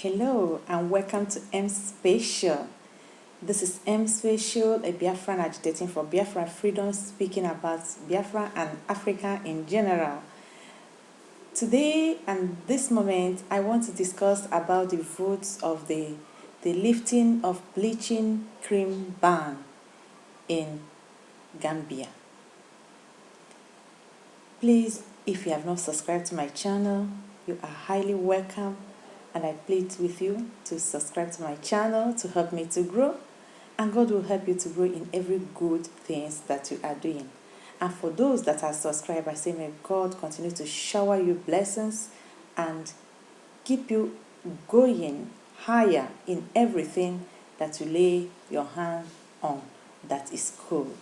Hello and welcome to M Spatial. This is M Spatial, a Biafran agitating for Biafran freedom, speaking about Biafra and Africa in general. Today and this moment, I want to discuss about the votes of the lifting of bleaching cream ban in Gambia. Please, if you have not subscribed to my channel, you are highly welcome, and I plead with you to subscribe to my channel to help me to grow, and God will help you to grow in every good things that you are doing. And for those that are subscribed, I say may God continue to shower you blessings and keep you going higher in everything that you lay your hand on that is good.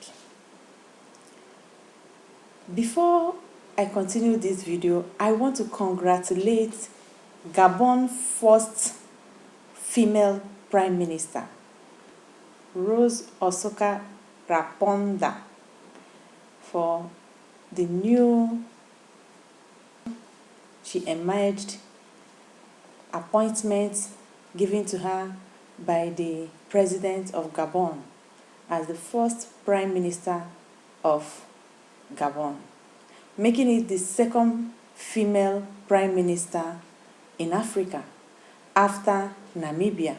Before I continue this video, I want to congratulate Gabon's first female Prime Minister, Rose Osoka Raponda, for the new she emerged appointment given to her by the President of Gabon as the first Prime Minister of Gabon, making it the second female Prime Minister in Africa after Namibia.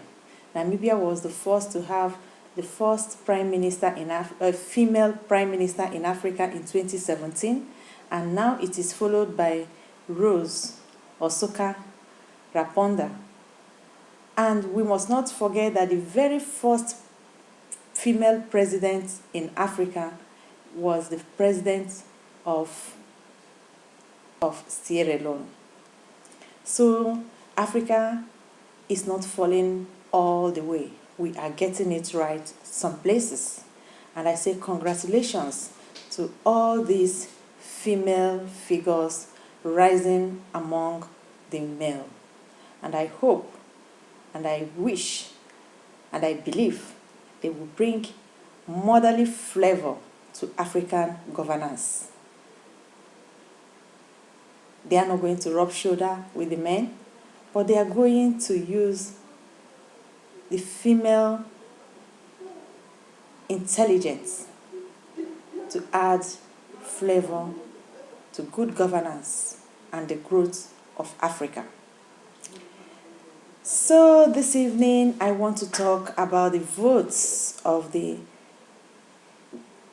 Namibia was the first to have the first Prime Minister a female Prime Minister in Africa in 2017, and now it is followed by Rose Osoka Raponda. And we must not forget that the very first female president in Africa was the president of Sierra Leone. So Africa is not falling all the way. We are getting it right some places. And I say congratulations to all these female figures rising among the male. And I hope and I wish and I believe they will bring motherly flavor to African governance. They are not going to rub shoulder with the men, but they are going to use the female intelligence to add flavor to good governance and the growth of Africa. So this evening, I want to talk about the votes of the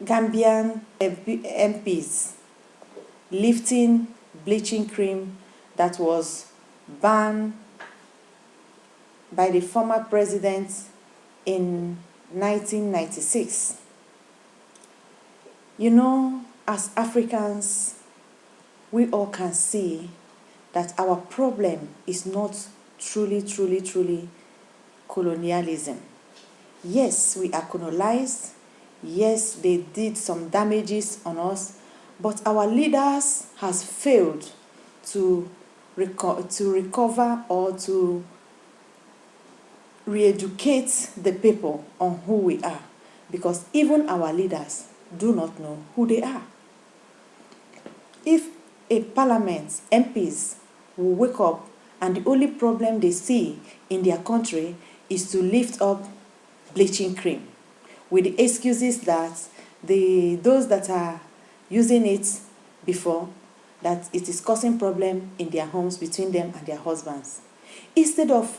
Gambian MPs lifting bleaching cream that was banned by the former president in 1996. You know, as Africans, we all can see that our problem is not truly colonialism. Yes, we are colonized. Yes, they did some damages on us, but our leaders has failed to recover or to re-educate the people on who we are, because even our leaders do not know who they are. If a parliament, MPs, will wake up and the only problem they see in their country is to lift up bleaching cream, with the excuses that those that are using it before, that it is causing problem in their homes between them and their husbands, instead of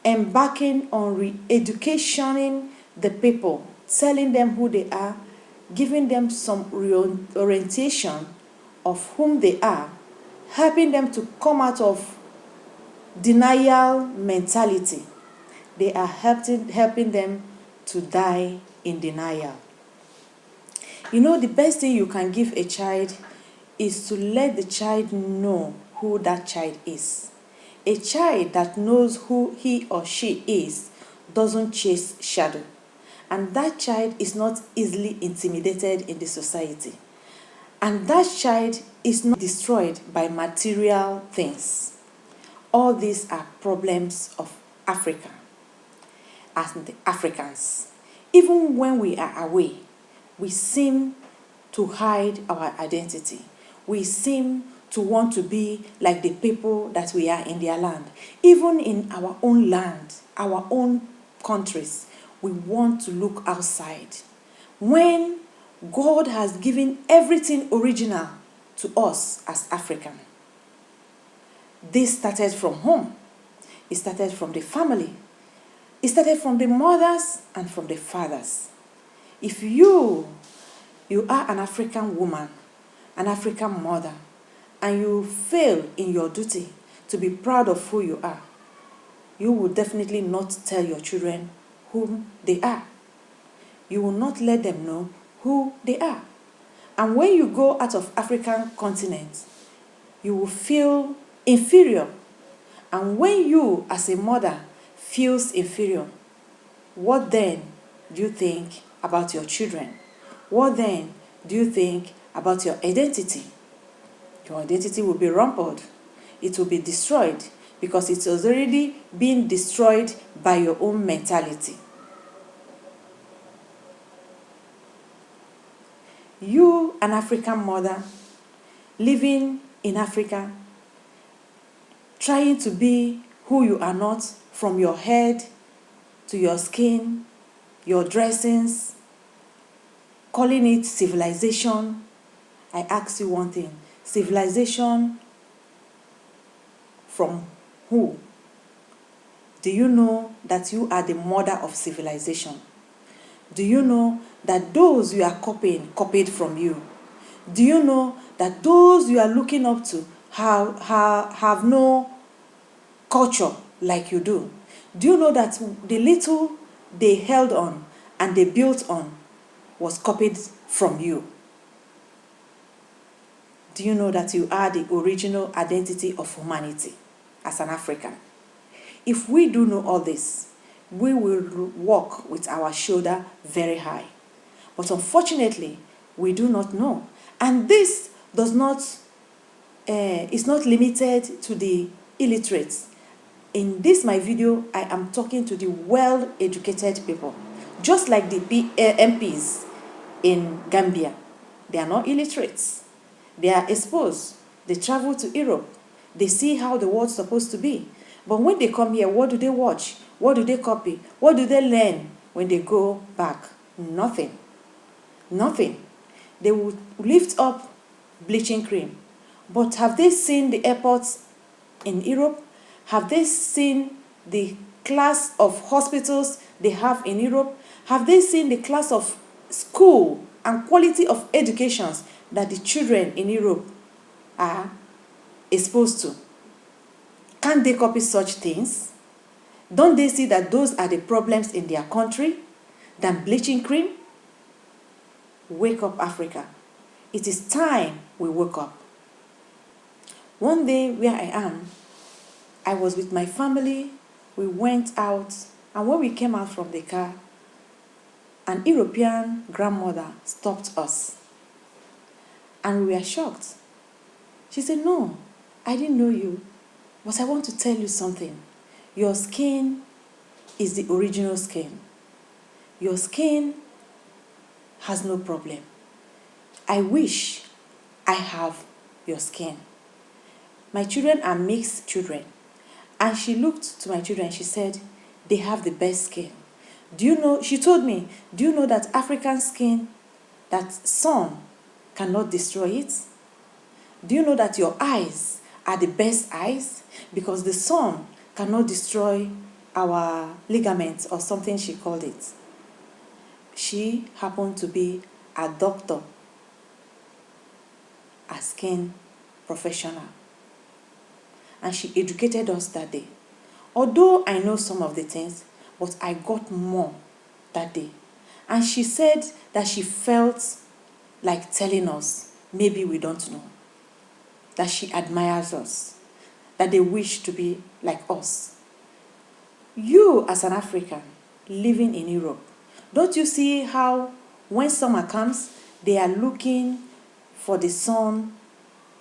embarking on re-educating the people, telling them who they are, giving them some orientation of whom they are, helping them to come out of denial mentality, they are helping them to die in denial. You know, the best thing you can give a child is to let the child know who that child is. A child that knows who he or she is doesn't chase shadow, and that child is not easily intimidated in the society, and that child is not destroyed by material things. All these are problems of Africa and the Africans. Even when we are away, we seem to hide our identity. We seem to want to be like the people that we are in their land. Even in our own land, our own countries, we want to look outside. When God has given everything original to us as African. This started from home. It started from the family. It started from the mothers and from the fathers. If you are an African woman, an African mother, and you fail in your duty to be proud of who you are, you will definitely not tell your children whom they are. You will not let them know who they are. And when you go out of African continent, you will feel inferior. And when you, as a mother, feels inferior, what then do you think about your children? What then do you think about your identity? Your identity will be rumpled. It will be destroyed because it has already been destroyed by your own mentality. You, an African mother, living in Africa, trying to be who you are not, from your head to your skin, your dressings, calling it civilization. I ask you one thing, civilization from who? Do you know that you are the mother of civilization? Do you know that those you are copying copied from you? Do you know that those you are looking up to have no culture like you do? Do you know that the little they held on and they built on was copied from you? Do you know that you are the original identity of humanity as an African? If we do know all this, we will walk with our shoulder very high. But unfortunately, we do not know. And this is not limited to the illiterates. In this my video, I am talking to the well-educated people. Just like the MPs in Gambia. They are not illiterates. They are exposed. They travel to Europe. They see how the world's supposed to be. But when they come here, what do they watch? What do they copy? What do they learn when they go back? Nothing. Nothing. They will lift up bleaching cream. But have they seen the airports in Europe? Have they seen the class of hospitals they have in Europe? Have they seen the class of school and quality of educations that the children in Europe are exposed to? Can't they copy such things? Don't they see that those are the problems in their country than bleaching cream? Wake up, Africa. It is time we wake up. One day where I am, I was with my family. We went out, and when we came out from the car, an European grandmother stopped us. And we were shocked. She said, "No, I didn't know you, but I want to tell you something. Your skin is the original skin. Your skin has no problem. I wish I have your skin. My children are mixed children." And she looked to my children, she said, "They have the best skin. Do you know," she told me, "do you know that African skin, that sun cannot destroy it? Do you know that your eyes are the best eyes? Because the sun cannot destroy our ligaments," or something she called it. She happened to be a doctor, a skin professional. And she educated us that day. Although I know some of the things, but I got more that day. And she said that she felt like telling us, maybe we don't know, that she admires us, that they wish to be like us. You, as an African living in Europe, don't you see how when summer comes, they are looking for the sun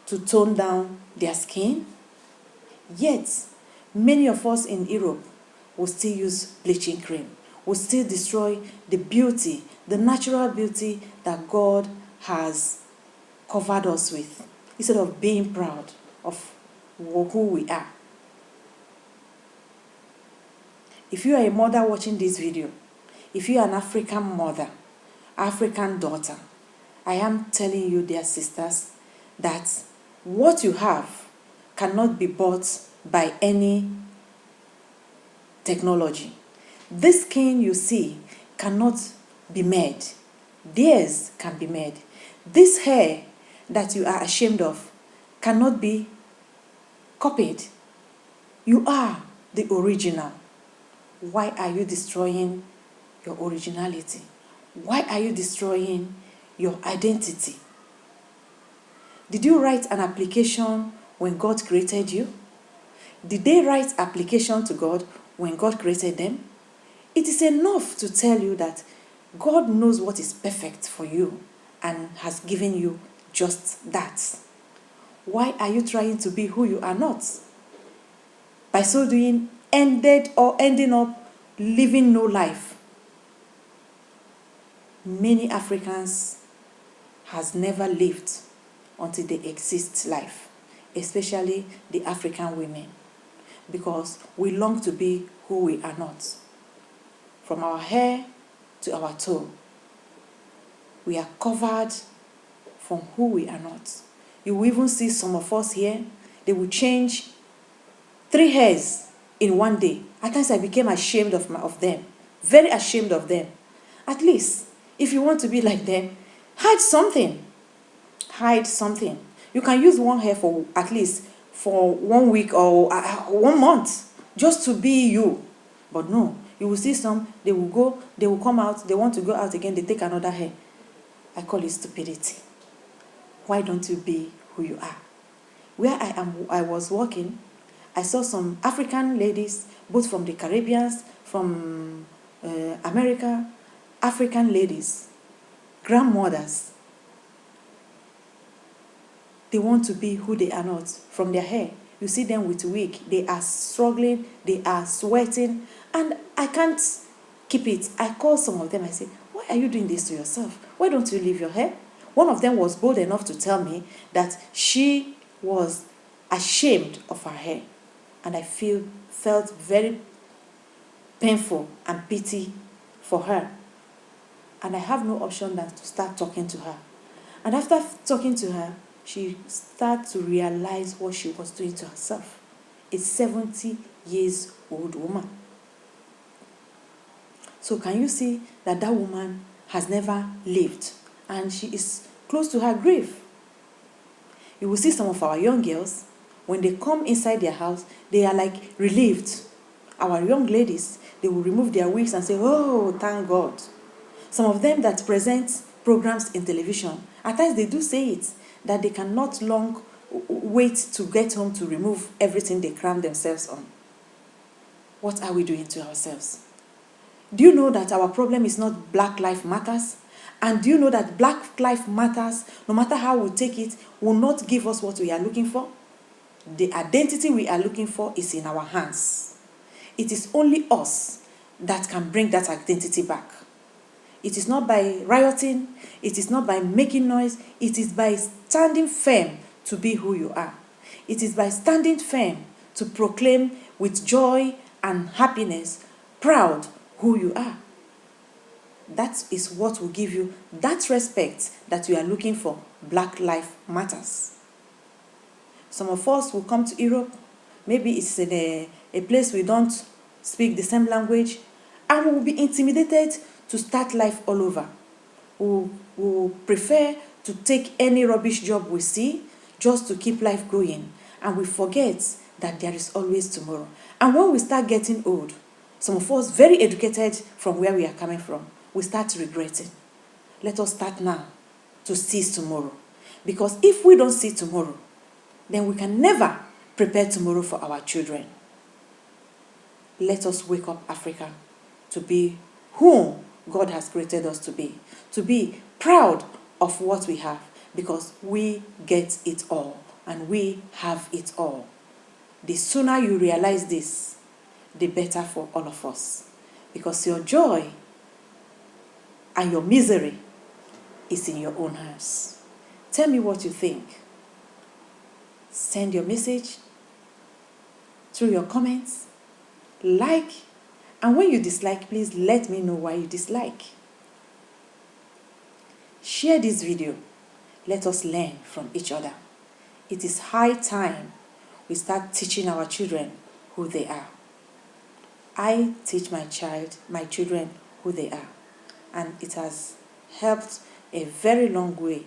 to tone down their skin? Yet, many of us in Europe will still use bleaching cream, will still destroy the beauty, the natural beauty that God has covered us with. instead of being proud of who we are. If you are a mother watching this video, if you are an African mother, African daughter, I am telling you, dear sisters, that what you have cannot be bought by any technology. This skin you see cannot be made. Theirs can be made. This hair that you are ashamed of cannot be copied. You are the original. Why are you destroying your originality? Why are you destroying your identity? Did you write an application when God created you? Did they write application to God when God created them? It is enough to tell you that God knows what is perfect for you and has given you just that. Why are you trying to be who you are not? By so doing, ending up living no life. Many Africans has never lived until they exist life, especially the African women, because we long to be who we are not. From our hair to our toe, we are covered from who we are not. You will even see some of us here, they will change 3 hairs in one day. At times I became ashamed of them, very ashamed of them. At least, if you want to be like them, hide something. Hide something. You can use one hair for at least for 1 week or 1 month just to be you. But no, you will see some, they will come out, they want to go out again, they take another hair. I call it stupidity. Why don't you be who you are? Where I was working, I saw some African ladies, both from the Caribbean, from America, African ladies, grandmothers. They want to be who they are not. From their hair, you see them with wig. They are struggling, they are sweating, and I can't keep it. I call some of them, I say, why are you doing this to yourself? Why don't you leave your hair? One of them was bold enough to tell me that she was ashamed of her hair. And I felt very painful and pity for her. And I have no option than to start talking to her. And after talking to her, she started to realize what she was doing to herself. A 70-year-old woman. So can you see that that woman has never lived? And she is close to her grave. You will see some of our young girls, when they come inside their house, they are like relieved. Our young ladies, they will remove their wigs and say, oh, thank God. Some of them that present programs in television, at times they do say it, that they cannot long wait to get home to remove everything they cram themselves on. What are we doing to ourselves? Do you know that our problem is not Black Lives Matters? And do you know that Black Lives Matters, no matter how we take it, will not give us what we are looking for? The identity we are looking for is in our hands. It is only us that can bring that identity back. It is not by rioting, it is not by making noise, it is by standing firm to be who you are. It is by standing firm to proclaim with joy and happiness, proud who you are. That is what will give you that respect that you are looking for. Black Lives Matters. Some of us will come to Europe, maybe it's in a place we don't speak the same language, and we will be intimidated to start life all over. We will prefer to take any rubbish job we see just to keep life going, and we forget that there is always tomorrow. And when we start getting old, some of us very educated from where we are coming from, we start regretting. Let us start now to seize tomorrow. Because if we don't see tomorrow, then we can never prepare tomorrow for our children. Let us wake up, Africa, to be whom God has created us to be proud of what we have, because we get it all and we have it all. The sooner you realize this, the better for all of us, because your joy and your misery is in your own hands. Tell me what you think. Send your message through your comments, like, and when you dislike, please let me know why you dislike. Share this video. Let us learn from each other. It is high time we start teaching our children who they are. I teach my children who they are, and it has helped a very long way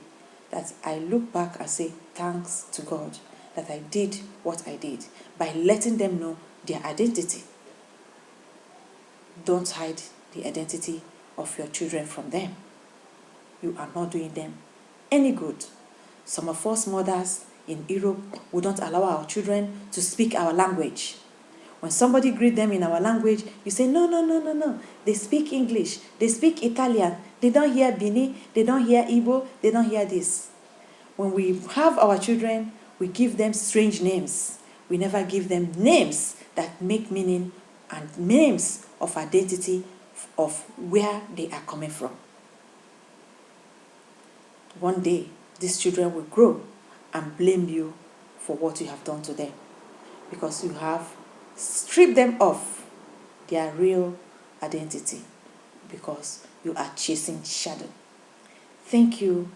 that I look back and say thanks to God that I did what I did by letting them know their identity. Don't hide the identity of your children from them. You are not doing them any good. Some of us mothers in Europe would not allow our children to speak our language. When somebody greets them in our language, you say, no, no, no, no, no. They speak English. They speak Italian. They don't hear Bini. They don't hear Igbo. They don't hear this. When we have our children, we give them strange names. We never give them names that make meaning and names of identity of where they are coming from. One day, these children will grow and blame you for what you have done to them because you have stripped them of their real identity because you are chasing shadow. Thank you,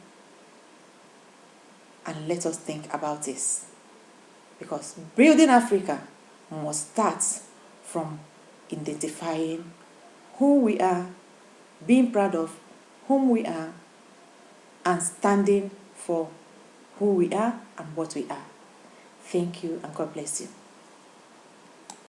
and let us think about this because building Africa must start from identifying who we are, being proud of whom we are, and standing for who we are and what we are. Thank you, and God bless you.